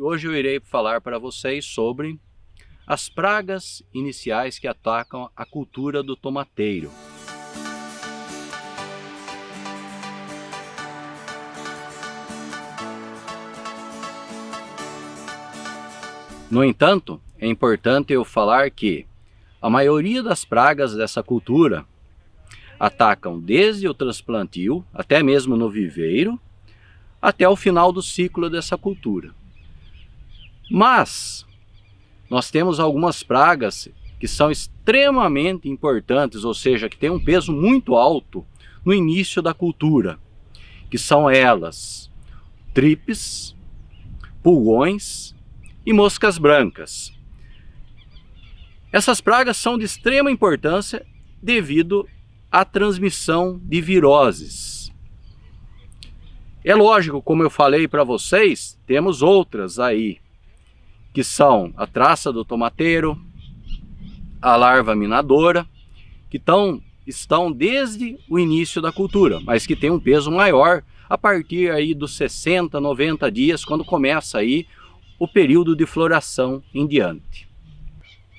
e hoje eu irei falar para vocês sobre as pragas iniciais que atacam a cultura do tomateiro. No entanto, é importante eu falar que a maioria das pragas dessa cultura atacam desde o transplantio, até mesmo no viveiro, até o final do ciclo dessa cultura. Mas nós temos algumas pragas que são extremamente importantes, ou seja, que têm um peso muito alto no início da cultura, que são elas: tripes, pulgões e moscas brancas. Essas pragas são de extrema importância devido à transmissão de viroses. É lógico, como eu falei para vocês, temos outras aí, que são a traça do tomateiro, a larva minadora, que estão desde o início da cultura, mas que tem um peso maior a partir aí dos 60, 90 dias, quando começa aí o período de floração em diante.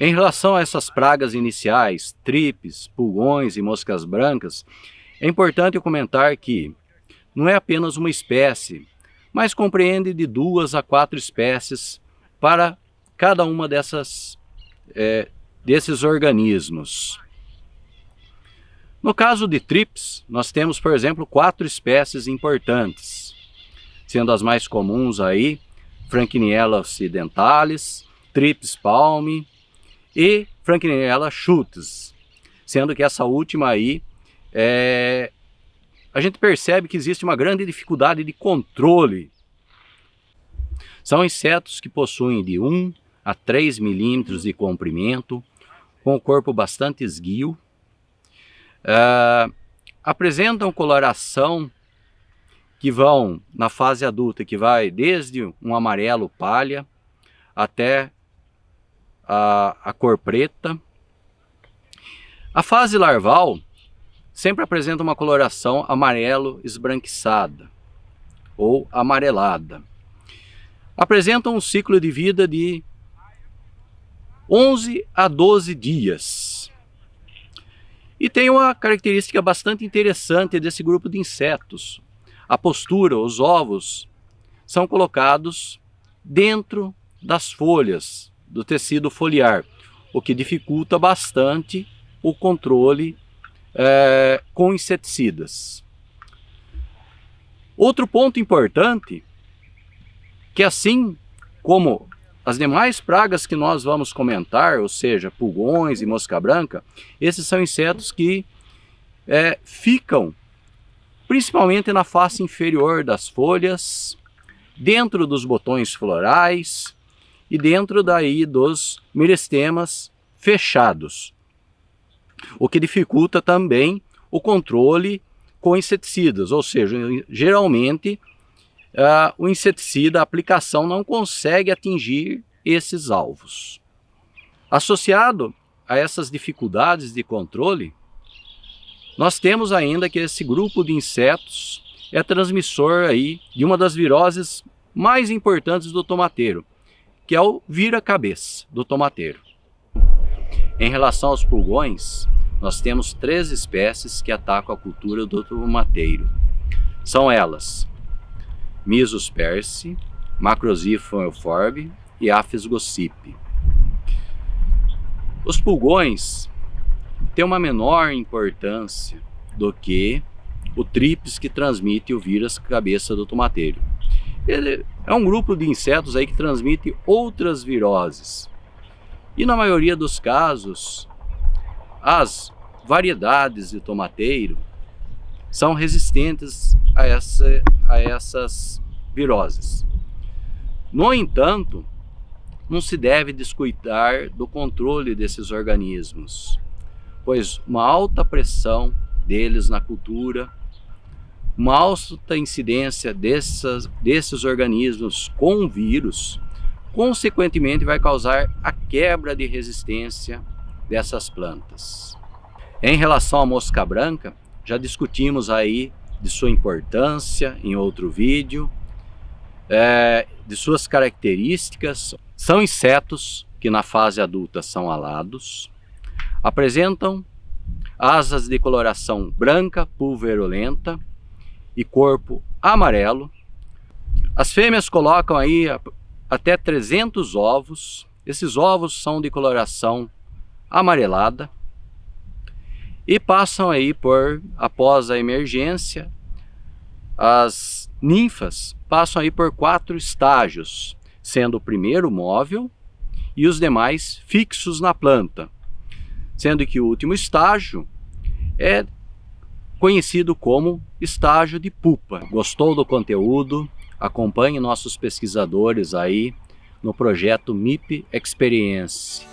Em relação a essas pragas iniciais, tripes, pulgões e moscas brancas, é importante comentar que não é apenas uma espécie, mas compreende de 2 a 4 espécies para cada uma desses organismos. No caso de tripes, nós temos, por exemplo, 4 espécies importantes, sendo as mais comuns aí Frankiniella occidentalis, Tripes palmi e Frankiniella schutis, sendo que essa última aí a gente percebe que existe uma grande dificuldade de controle. São insetos que possuem de 1 a 3 milímetros de comprimento, com o corpo bastante esguio, apresentam coloração que vão na fase adulta, que vai desde um amarelo palha até a cor preta. A fase larval sempre apresenta uma coloração amarelo esbranquiçada ou amarelada. Apresentam um ciclo de vida de 11 a 12 dias. E tem uma característica bastante interessante desse grupo de insetos. A postura, os ovos, são colocados dentro das folhas do tecido foliar, o que dificulta bastante o controle com inseticidas. Outro ponto importante, que assim como as demais pragas que nós vamos comentar, ou seja, pulgões e mosca branca, esses são insetos que ficam principalmente na face inferior das folhas, dentro dos botões florais e dentro daí dos meristemas fechados, o que dificulta também o controle com inseticidas, ou seja, geralmente o inseticida, a aplicação não consegue atingir esses alvos. Associado a essas dificuldades de controle, nós temos ainda que esse grupo de insetos é transmissor aí de uma das viroses mais importantes do tomateiro, que é o vira-cabeça do tomateiro. Em relação aos pulgões, nós temos 3 espécies que atacam a cultura do tomateiro. São elas: Myzus persi, Macrosiphon euphorbe e Apis gossypi. Os pulgões têm uma menor importância do que o tripes, que transmite o vírus cabeça do tomateiro. Ele é um grupo de insetos aí que transmite outras viroses. E na maioria dos casos, as variedades de tomateiro são resistentes a essas viroses. No entanto, não se deve descuidar do controle desses organismos, pois uma alta pressão deles na cultura, uma alta incidência desses organismos com vírus, consequentemente vai causar a quebra de resistência dessas plantas. Em relação à mosca branca, já discutimos aí de sua importância em outro vídeo. de suas características, são insetos que na fase adulta são alados, apresentam asas de coloração branca pulverulenta e corpo amarelo. As fêmeas colocam aí até 300 ovos. Esses ovos são de coloração amarelada e passam aí após a emergência, as ninfas passam aí por 4 estágios, sendo o primeiro móvel e os demais fixos na planta, sendo que o último estágio é conhecido como estágio de pupa. Gostou do conteúdo? Acompanhe nossos pesquisadores aí no projeto MIP Experience.